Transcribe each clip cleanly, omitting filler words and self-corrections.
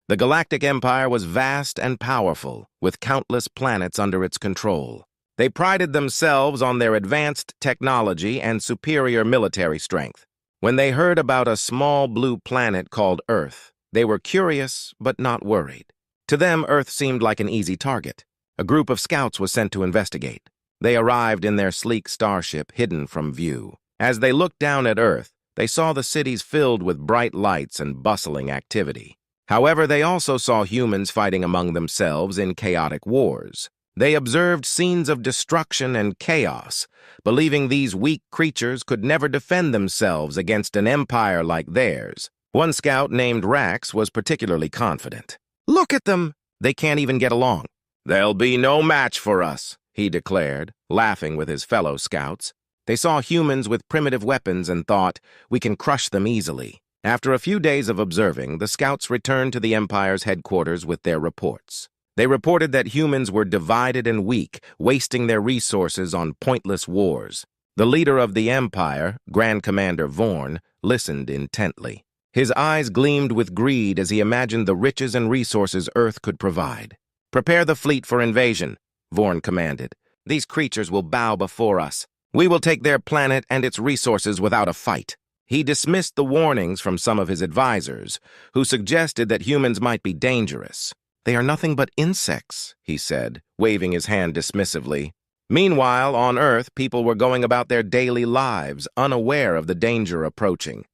The galactic empire was vast and powerful, with countless planets under its control. They prided themselves on their advanced technology and superior military strength. When they heard about a small blue planet called Earth, they were curious but not worried. To them, Earth seemed like an easy target. A group of scouts was sent to investigate. They arrived in their sleek starship, hidden from view. As they looked down at Earth, they saw the cities filled with bright lights and bustling activity. However, they also saw humans fighting among themselves in chaotic wars. They observed scenes of destruction and chaos, believing these weak creatures could never defend themselves against an empire like theirs. One scout named Rax was particularly confident. "Look at them! They can't even get along." "They'll be no match for us," he declared, laughing with his fellow scouts. They saw humans with primitive weapons and thought, "We can crush them easily." After a few days of observing, the scouts returned to the Empire's headquarters with their reports. They reported that humans were divided and weak, wasting their resources on pointless wars. The leader of the Empire, Grand Commander Vorn, listened intently. His eyes gleamed with greed as he imagined the riches and resources Earth could provide. "Prepare the fleet for invasion," Vorn commanded. "These creatures will bow before us. We will take their planet and its resources without a fight." He dismissed the warnings from some of his advisors, who suggested that humans might be dangerous. "They are nothing but insects," he said, waving his hand dismissively. Meanwhile, on Earth, people were going about their daily lives, unaware of the danger approaching.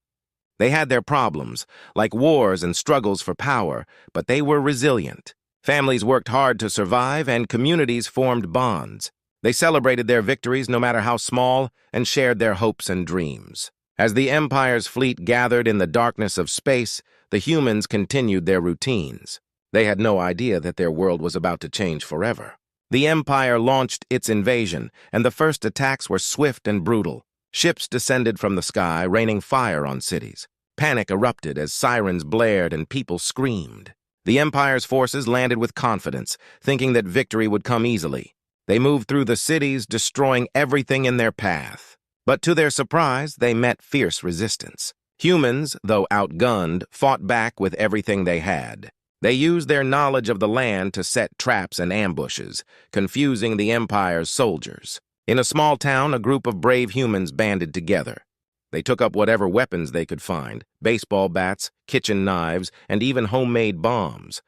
They had their problems, like wars and struggles for power, but they were resilient. Families worked hard to survive, and communities formed bonds. They celebrated their victories, no matter how small, and shared their hopes and dreams. As the Empire's fleet gathered in the darkness of space, the humans continued their routines. They had no idea that their world was about to change forever. The Empire launched its invasion, and the first attacks were swift and brutal. Ships descended from the sky, raining fire on cities. Panic erupted as sirens blared and people screamed. The Empire's forces landed with confidence, thinking that victory would come easily. They moved through the cities, destroying everything in their path. But to their surprise, they met fierce resistance. Humans, though outgunned, fought back with everything they had. They used their knowledge of the land to set traps and ambushes, confusing the Empire's soldiers. In a small town, a group of brave humans banded together. They took up whatever weapons they could find: baseball bats, kitchen knives, and even homemade bombs.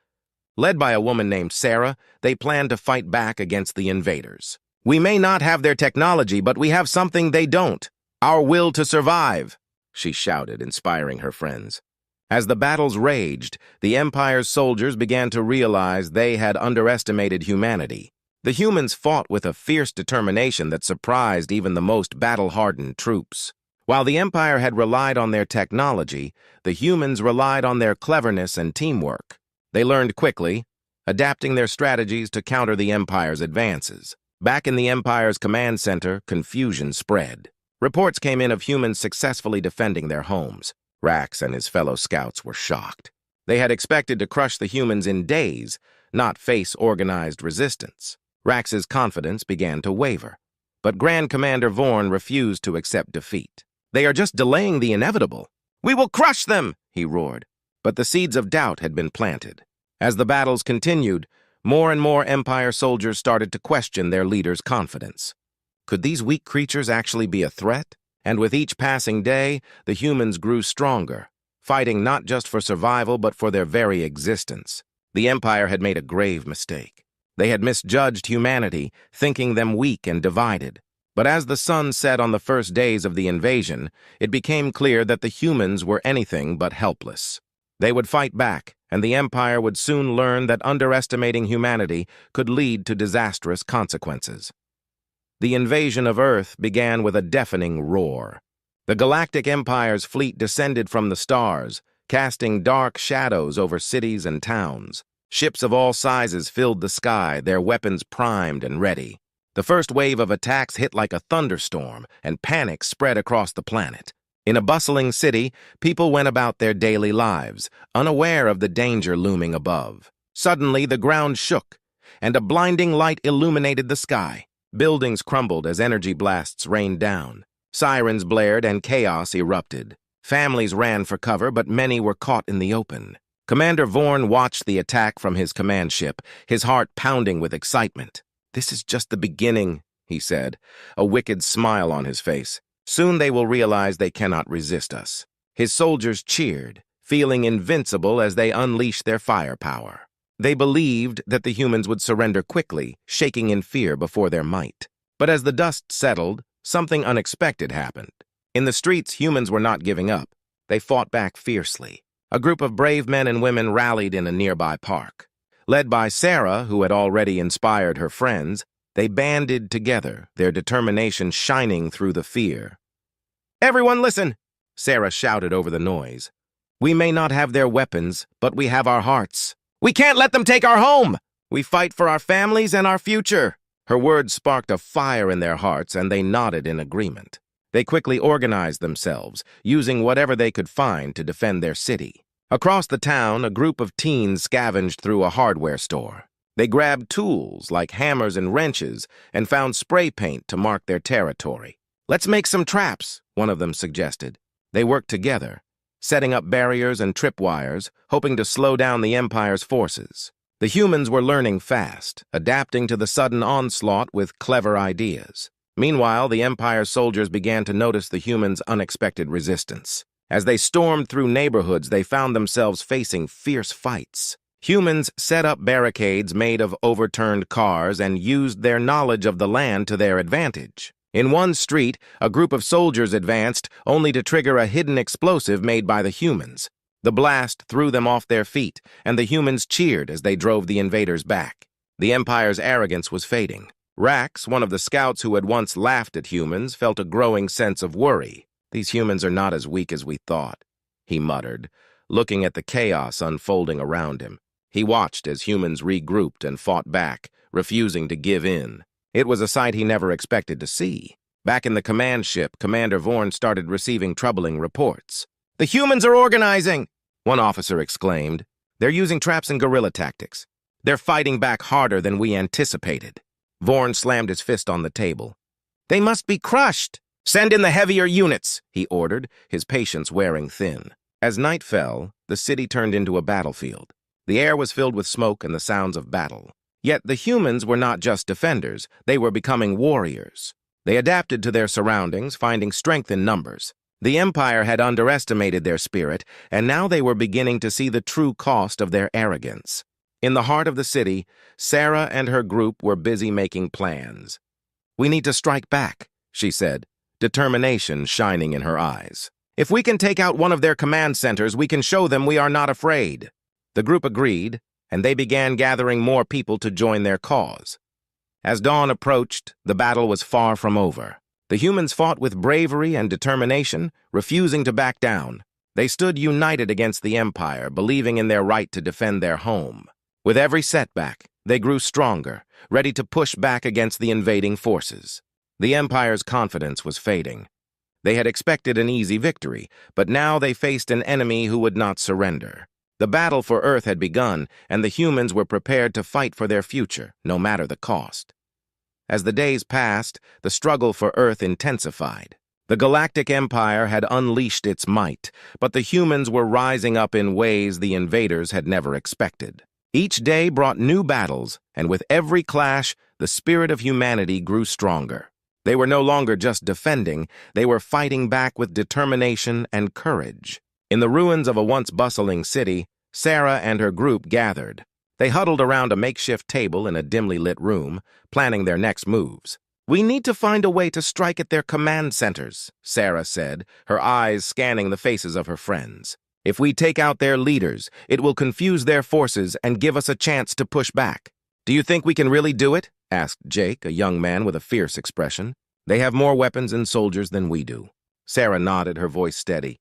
Led by a woman named Sarah, they planned to fight back against the invaders. "We may not have their technology, but we have something they don't: our will to survive," she shouted, inspiring her friends. As the battles raged, the Empire's soldiers began to realize they had underestimated humanity. The humans fought with a fierce determination that surprised even the most battle-hardened troops. While the Empire had relied on their technology, the humans relied on their cleverness and teamwork. They learned quickly, adapting their strategies to counter the Empire's advances. Back in the Empire's command center, confusion spread. Reports came in of humans successfully defending their homes. Rax and his fellow scouts were shocked. They had expected to crush the humans in days, not face organized resistance. Rax's confidence began to waver. But Grand Commander Vorn refused to accept defeat. "They are just delaying the inevitable. We will crush them!" he roared. But the seeds of doubt had been planted. As the battles continued, more and more Empire soldiers started to question their leader's confidence. Could these weak creatures actually be a threat? And with each passing day, the humans grew stronger, fighting not just for survival but for their very existence. The Empire had made a grave mistake. They had misjudged humanity, thinking them weak and divided. But as the sun set on the first days of the invasion, it became clear that the humans were anything but helpless. They would fight back, and the Empire would soon learn that underestimating humanity could lead to disastrous consequences. The invasion of Earth began with a deafening roar. The Galactic Empire's fleet descended from the stars, casting dark shadows over cities and towns. Ships of all sizes filled the sky, their weapons primed and ready. The first wave of attacks hit like a thunderstorm, and panic spread across the planet. In a bustling city, people went about their daily lives, unaware of the danger looming above. Suddenly, the ground shook, and a blinding light illuminated the sky. Buildings crumbled as energy blasts rained down. Sirens blared and chaos erupted. Families ran for cover, but many were caught in the open. Commander Vorn watched the attack from his command ship, his heart pounding with excitement. "This is just the beginning," he said, a wicked smile on his face. "Soon they will realize they cannot resist us." His soldiers cheered, feeling invincible as they unleashed their firepower. They believed that the humans would surrender quickly, shaking in fear before their might. But as the dust settled, something unexpected happened. In the streets, humans were not giving up. They fought back fiercely. A group of brave men and women rallied in a nearby park. Led by Sarah, who had already inspired her friends, they banded together, their determination shining through the fear. "Everyone listen!" Sarah shouted over the noise. "We may not have their weapons, but we have our hearts. We can't let them take our home! We fight for our families and our future." Her words sparked a fire in their hearts, and they nodded in agreement. They quickly organized themselves, using whatever they could find to defend their city. Across the town, a group of teens scavenged through a hardware store. They grabbed tools like hammers and wrenches and found spray paint to mark their territory. "Let's make some traps," one of them suggested. They worked together, setting up barriers and tripwires, hoping to slow down the Empire's forces. The humans were learning fast, adapting to the sudden onslaught with clever ideas. Meanwhile, the Empire's soldiers began to notice the humans' unexpected resistance. As they stormed through neighborhoods, they found themselves facing fierce fights. Humans set up barricades made of overturned cars and used their knowledge of the land to their advantage. In one street, a group of soldiers advanced, only to trigger a hidden explosive made by the humans. The blast threw them off their feet, and the humans cheered as they drove the invaders back. The Empire's arrogance was fading. Rax, one of the scouts who had once laughed at humans, felt a growing sense of worry. "These humans are not as weak as we thought," he muttered, looking at the chaos unfolding around him. He watched as humans regrouped and fought back, refusing to give in. It was a sight he never expected to see. Back in the command ship, Commander Vorn started receiving troubling reports. "The humans are organizing!" one officer exclaimed. "They're using traps and guerrilla tactics. They're fighting back harder than we anticipated." Vorn slammed his fist on the table. "They must be crushed! Send in the heavier units," he ordered, his patience wearing thin. As night fell, the city turned into a battlefield. The air was filled with smoke and the sounds of battle. Yet the humans were not just defenders, they were becoming warriors. They adapted to their surroundings, finding strength in numbers. The Empire had underestimated their spirit, and now they were beginning to see the true cost of their arrogance. In the heart of the city, Sarah and her group were busy making plans. "We need to strike back," she said, determination shining in her eyes. "If we can take out one of their command centers, we can show them we are not afraid." The group agreed, and they began gathering more people to join their cause. As dawn approached, the battle was far from over. The humans fought with bravery and determination, refusing to back down. They stood united against the Empire, believing in their right to defend their home. With every setback, they grew stronger, ready to push back against the invading forces. The Empire's confidence was fading. They had expected an easy victory, but now they faced an enemy who would not surrender. The battle for Earth had begun, and the humans were prepared to fight for their future, no matter the cost. As the days passed, the struggle for Earth intensified. The Galactic Empire had unleashed its might, but the humans were rising up in ways the invaders had never expected. Each day brought new battles, and with every clash, the spirit of humanity grew stronger. They were no longer just defending, they were fighting back with determination and courage. In the ruins of a once bustling city, Sarah and her group gathered. They huddled around a makeshift table in a dimly lit room, planning their next moves. "We need to find a way to strike at their command centers," Sarah said, her eyes scanning the faces of her friends. "If we take out their leaders, it will confuse their forces and give us a chance to push back." "Do you think we can really do it?" asked Jake, a young man with a fierce expression. "They have more weapons and soldiers than we do." Sarah nodded, her voice steady.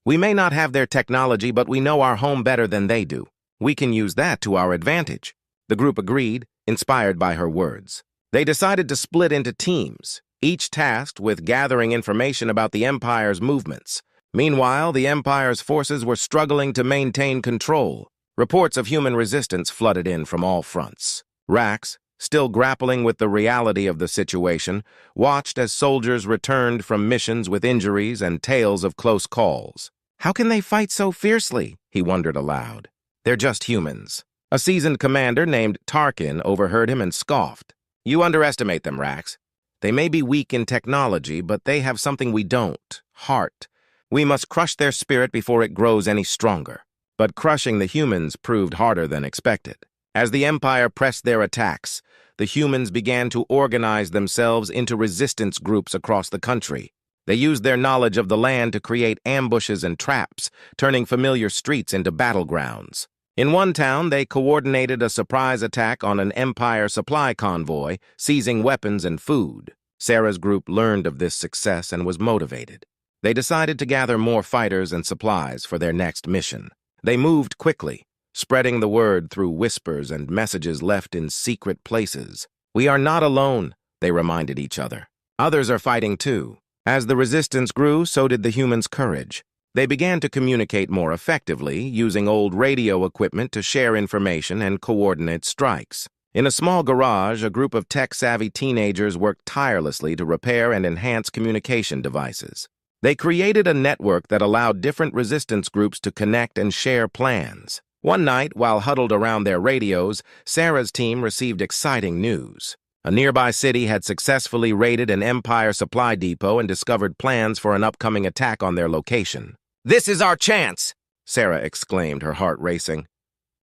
"We may not have their technology, but we know our home better than they do. We can use that to our advantage." The group agreed, inspired by her words. They decided to split into teams, each tasked with gathering information about the Empire's movements. Meanwhile, the Empire's forces were struggling to maintain control. Reports of human resistance flooded in from all fronts. Rax, still grappling with the reality of the situation, watched as soldiers returned from missions with injuries and tales of close calls. "How can they fight so fiercely?" he wondered aloud. They're just humans. A seasoned commander named Tarkin overheard him and scoffed. You underestimate them, Rax. They may be weak in technology, but they have something we don't: heart. We must crush their spirit before it grows any stronger. But crushing the humans proved harder than expected. As the Empire pressed their attacks, the humans began to organize themselves into resistance groups across the country. They used their knowledge of the land to create ambushes and traps, turning familiar streets into battlegrounds. In one town, they coordinated a surprise attack on an Empire supply convoy, seizing weapons and food. Sarah's group learned of this success and was motivated. They decided to gather more fighters and supplies for their next mission. They moved quickly, spreading the word through whispers and messages left in secret places. We are not alone, they reminded each other. Others are fighting too. As the resistance grew, so did the humans' courage. They began to communicate more effectively, using old radio equipment to share information and coordinate strikes. In a small garage, a group of tech-savvy teenagers worked tirelessly to repair and enhance communication devices. They created a network that allowed different resistance groups to connect and share plans. One night, while huddled around their radios, Sarah's team received exciting news. A nearby city had successfully raided an Empire supply depot and discovered plans for an upcoming attack on their location. "This is our chance!" Sarah exclaimed, her heart racing.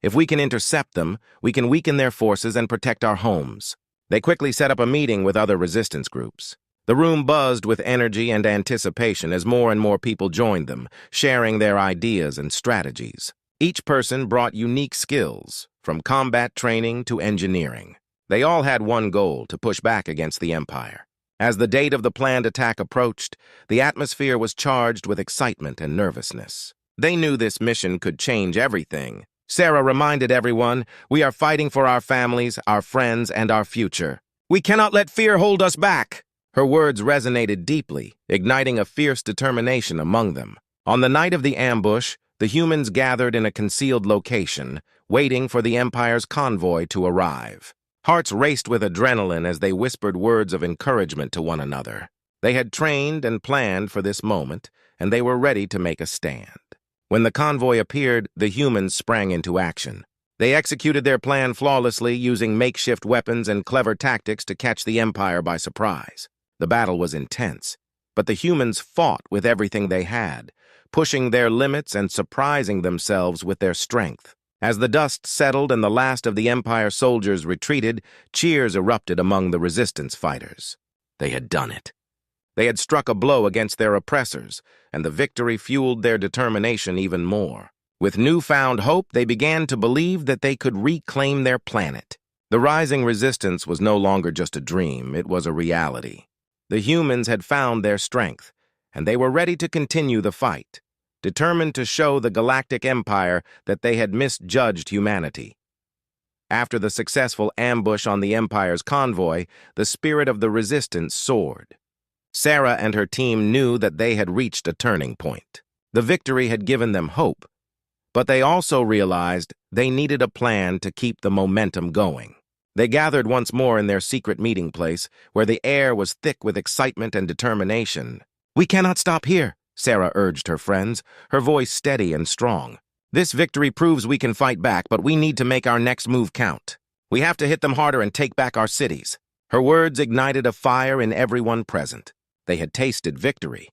"If we can intercept them, we can weaken their forces and protect our homes." They quickly set up a meeting with other resistance groups. The room buzzed with energy and anticipation as more and more people joined them, sharing their ideas and strategies. Each person brought unique skills, from combat training to engineering. They all had one goal: to push back against the Empire. As the date of the planned attack approached, the atmosphere was charged with excitement and nervousness. They knew this mission could change everything. Sarah reminded everyone, "We are fighting for our families, our friends, and our future. We cannot let fear hold us back." Her words resonated deeply, igniting a fierce determination among them. On the night of the ambush, the humans gathered in a concealed location, waiting for the Empire's convoy to arrive. Hearts raced with adrenaline as they whispered words of encouragement to one another. They had trained and planned for this moment, and they were ready to make a stand. When the convoy appeared, the humans sprang into action. They executed their plan flawlessly, using makeshift weapons and clever tactics to catch the Empire by surprise. The battle was intense, but the humans fought with everything they had, pushing their limits and surprising themselves with their strength. As the dust settled and the last of the Empire soldiers retreated, cheers erupted among the resistance fighters. They had done it. They had struck a blow against their oppressors, and the victory fueled their determination even more. With newfound hope, they began to believe that they could reclaim their planet. The rising resistance was no longer just a dream, it was a reality. The humans had found their strength, and they were ready to continue the fight, determined to show the Galactic Empire that they had misjudged humanity. After the successful ambush on the Empire's convoy, the spirit of the resistance soared. Sarah and her team knew that they had reached a turning point. The victory had given them hope, but they also realized they needed a plan to keep the momentum going. They gathered once more in their secret meeting place, where the air was thick with excitement and determination. "We cannot stop here," Sarah urged her friends, her voice steady and strong. "This victory proves we can fight back, but we need to make our next move count. We have to hit them harder and take back our cities." Her words ignited a fire in everyone present. They had tasted victory,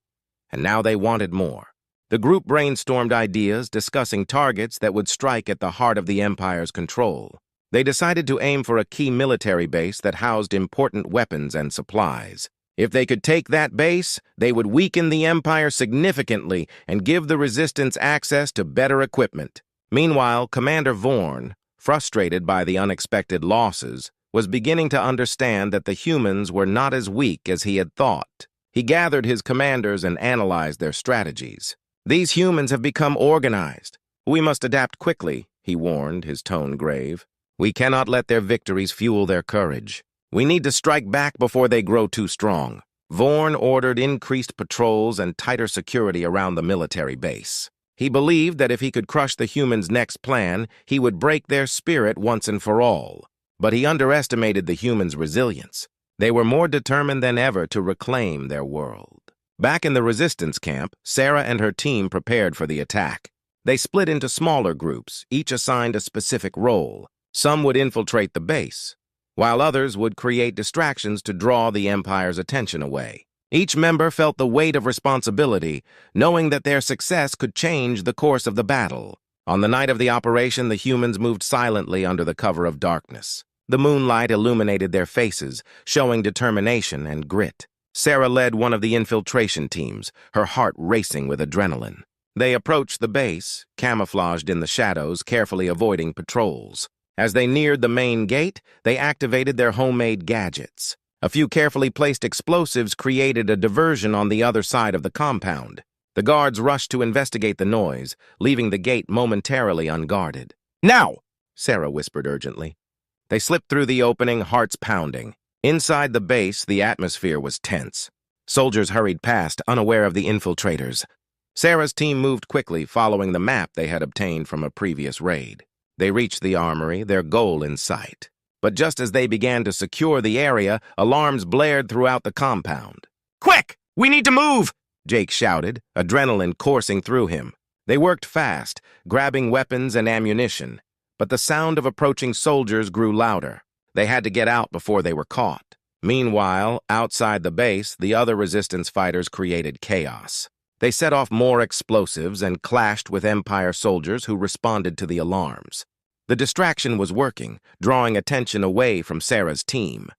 and now they wanted more. The group brainstormed ideas, discussing targets that would strike at the heart of the Empire's control. They decided to aim for a key military base that housed important weapons and supplies. If they could take that base, they would weaken the Empire significantly and give the resistance access to better equipment. Meanwhile, Commander Vorn, frustrated by the unexpected losses, was beginning to understand that the humans were not as weak as he had thought. He gathered his commanders and analyzed their strategies. "These humans have become organized. We must adapt quickly," he warned, his tone grave. "We cannot let their victories fuel their courage. We need to strike back before they grow too strong." Vorn ordered increased patrols and tighter security around the military base. He believed that if he could crush the humans' next plan, he would break their spirit once and for all. But he underestimated the humans' resilience. They were more determined than ever to reclaim their world. Back in the resistance camp, Sarah and her team prepared for the attack. They split into smaller groups, each assigned a specific role. Some would infiltrate the base, while others would create distractions to draw the Empire's attention away. Each member felt the weight of responsibility, knowing that their success could change the course of the battle. On the night of the operation, the humans moved silently under the cover of darkness. The moonlight illuminated their faces, showing determination and grit. Sarah led one of the infiltration teams, her heart racing with adrenaline. They approached the base, camouflaged in the shadows, carefully avoiding patrols. As they neared the main gate, they activated their homemade gadgets. A few carefully placed explosives created a diversion on the other side of the compound. The guards rushed to investigate the noise, leaving the gate momentarily unguarded. "Now!" Sarah whispered urgently. They slipped through the opening, hearts pounding. Inside the base, the atmosphere was tense. Soldiers hurried past, unaware of the infiltrators. Sarah's team moved quickly, following the map they had obtained from a previous raid. They reached the armory, their goal in sight. But just as they began to secure the area, alarms blared throughout the compound. "Quick! We need to move!" Jake shouted, adrenaline coursing through him. They worked fast, grabbing weapons and ammunition, but the sound of approaching soldiers grew louder. They had to get out before they were caught. Meanwhile, outside the base, the other resistance fighters created chaos. They set off more explosives and clashed with Empire soldiers who responded to the alarms. The distraction was working, drawing attention away from Sarah's team.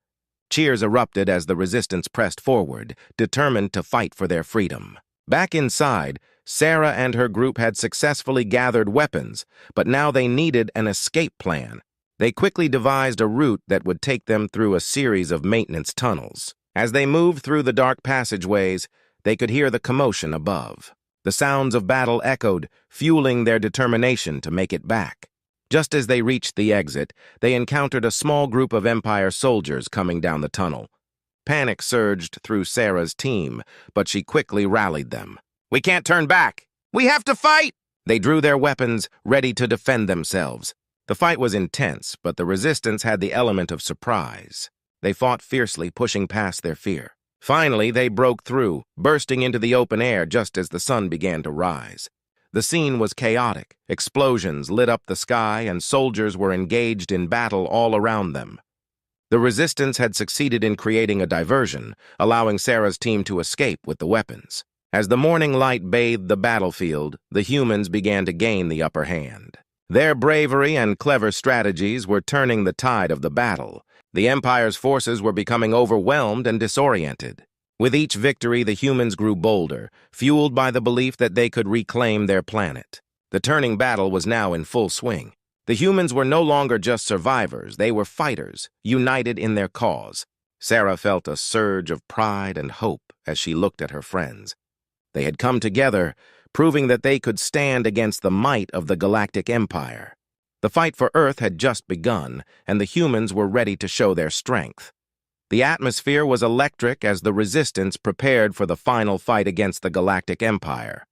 Cheers erupted as the resistance pressed forward, determined to fight for their freedom. Back inside, Sarah and her group had successfully gathered weapons, but now they needed an escape plan. They quickly devised a route that would take them through a series of maintenance tunnels. As they moved through the dark passageways, they could hear the commotion above. The sounds of battle echoed, fueling their determination to make it back. Just as they reached the exit, they encountered a small group of Empire soldiers coming down the tunnel. Panic surged through Sarah's team, but she quickly rallied them. "We can't turn back! We have to fight!" They drew their weapons, ready to defend themselves. The fight was intense, but the resistance had the element of surprise. They fought fiercely, pushing past their fear. Finally, they broke through, bursting into the open air just as the sun began to rise. The scene was chaotic. Explosions lit up the sky, and soldiers were engaged in battle all around them. The resistance had succeeded in creating a diversion, allowing Sarah's team to escape with the weapons. As the morning light bathed the battlefield, the humans began to gain the upper hand. Their bravery and clever strategies were turning the tide of the battle. The Empire's forces were becoming overwhelmed and disoriented. With each victory, the humans grew bolder, fueled by the belief that they could reclaim their planet. The turning battle was now in full swing. The humans were no longer just survivors, they were fighters, united in their cause. Sarah felt a surge of pride and hope as she looked at her friends. They had come together, proving that they could stand against the might of the Galactic Empire. The fight for Earth had just begun, and the humans were ready to show their strength. The atmosphere was electric as the resistance prepared for the final fight against the Galactic Empire.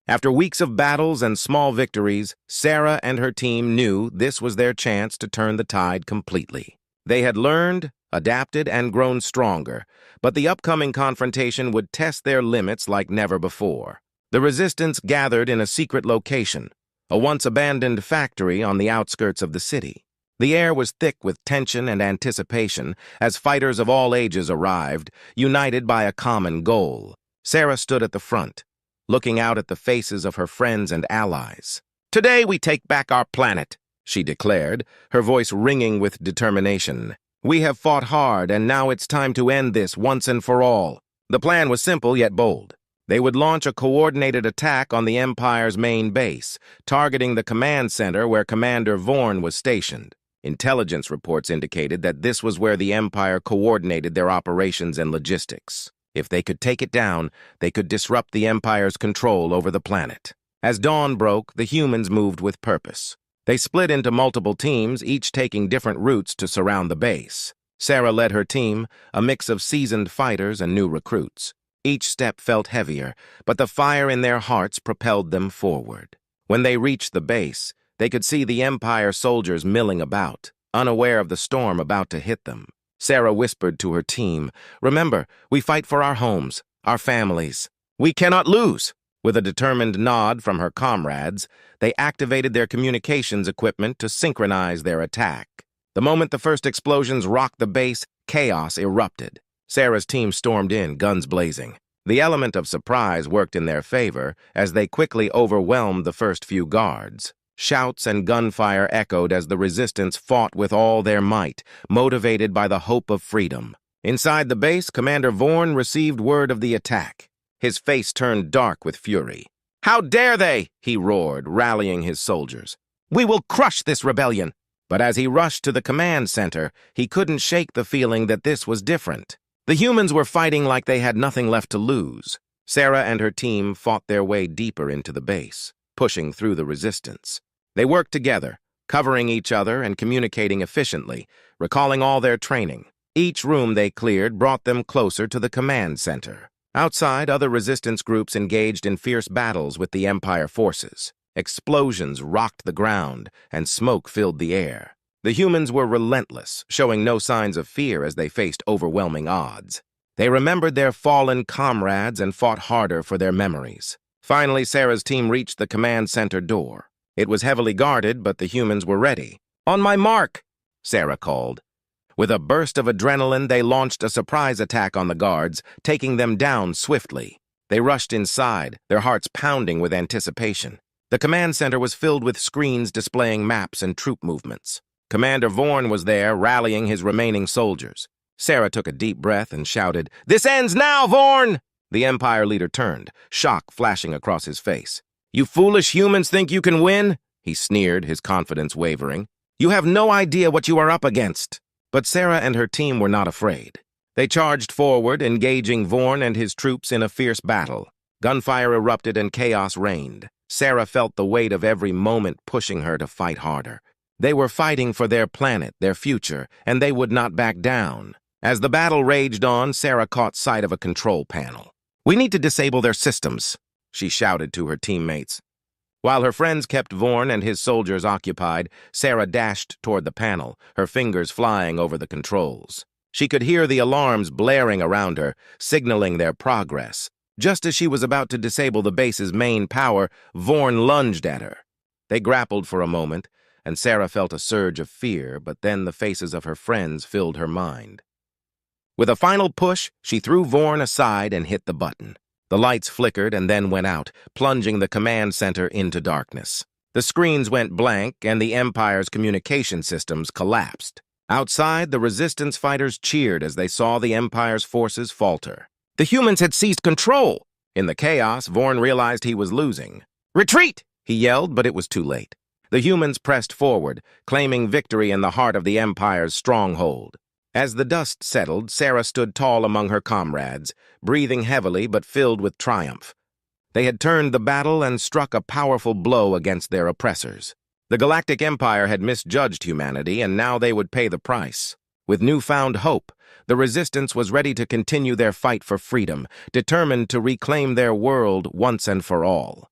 After weeks of battles and small victories, Sarah and her team knew this was their chance to turn the tide completely. They had learned, adapted, and grown stronger, but the upcoming confrontation would test their limits like never before. The resistance gathered in a secret location, a once-abandoned factory on the outskirts of the city. The air was thick with tension and anticipation as fighters of all ages arrived, united by a common goal. Sarah stood at the front, looking out at the faces of her friends and allies. "Today we take back our planet," she declared, her voice ringing with determination. "We have fought hard, and now it's time to end this once and for all." The plan was simple yet bold. They would launch a coordinated attack on the Empire's main base, targeting the command center where Commander Vorn was stationed. Intelligence reports indicated that this was where the Empire coordinated their operations and logistics. If they could take it down, they could disrupt the Empire's control over the planet. As dawn broke, the humans moved with purpose. They split into multiple teams, each taking different routes to surround the base. Sarah led her team, a mix of seasoned fighters and new recruits. Each step felt heavier, but the fire in their hearts propelled them forward. When they reached the base, they could see the Empire soldiers milling about, unaware of the storm about to hit them. Sarah whispered to her team, "Remember, we fight for our homes, our families. We cannot lose." With a determined nod from her comrades, they activated their communications equipment to synchronize their attack. The moment the first explosions rocked the base, chaos erupted. Sarah's team stormed in, guns blazing. The element of surprise worked in their favor as they quickly overwhelmed the first few guards. Shouts and gunfire echoed as the resistance fought with all their might, motivated by the hope of freedom. Inside the base, Commander Vorn received word of the attack. His face turned dark with fury. "How dare they!" he roared, rallying his soldiers. "We will crush this rebellion!" But as he rushed to the command center, he couldn't shake the feeling that this was different. The humans were fighting like they had nothing left to lose. Sarah and her team fought their way deeper into the base, pushing through the resistance. They worked together, covering each other and communicating efficiently, recalling all their training. Each room they cleared brought them closer to the command center. Outside, other resistance groups engaged in fierce battles with the Empire forces. Explosions rocked the ground, and smoke filled the air. The humans were relentless, showing no signs of fear as they faced overwhelming odds. They remembered their fallen comrades and fought harder for their memories. Finally, Sarah's team reached the command center door. It was heavily guarded, but the humans were ready. "On my mark!" Sarah called. With a burst of adrenaline, they launched a surprise attack on the guards, taking them down swiftly. They rushed inside, their hearts pounding with anticipation. The command center was filled with screens displaying maps and troop movements. Commander Vorn was there, rallying his remaining soldiers. Sarah took a deep breath and shouted, "This ends now, Vorn!" The Empire leader turned, shock flashing across his face. "You foolish humans think you can win?" he sneered, his confidence wavering. "You have no idea what you are up against." But Sarah and her team were not afraid. They charged forward, engaging Vorn and his troops in a fierce battle. Gunfire erupted and chaos reigned. Sarah felt the weight of every moment pushing her to fight harder. They were fighting for their planet, their future, and they would not back down. As the battle raged on, Sarah caught sight of a control panel. "We need to disable their systems," she shouted to her teammates. While her friends kept Vorn and his soldiers occupied, Sarah dashed toward the panel, her fingers flying over the controls. She could hear the alarms blaring around her, signaling their progress. Just as she was about to disable the base's main power, Vorn lunged at her. They grappled for a moment, and Sarah felt a surge of fear, but then the faces of her friends filled her mind. With a final push, she threw Vorn aside and hit the button. The lights flickered and then went out, plunging the command center into darkness. The screens went blank, and the Empire's communication systems collapsed. Outside, the resistance fighters cheered as they saw the Empire's forces falter. The humans had seized control. In the chaos, Vorn realized he was losing. "Retreat!" he yelled, but it was too late. The humans pressed forward, claiming victory in the heart of the Empire's stronghold. As the dust settled, Sarah stood tall among her comrades, breathing heavily but filled with triumph. They had turned the battle and struck a powerful blow against their oppressors. The Galactic Empire had misjudged humanity, and now they would pay the price. With newfound hope, the Resistance was ready to continue their fight for freedom, determined to reclaim their world once and for all.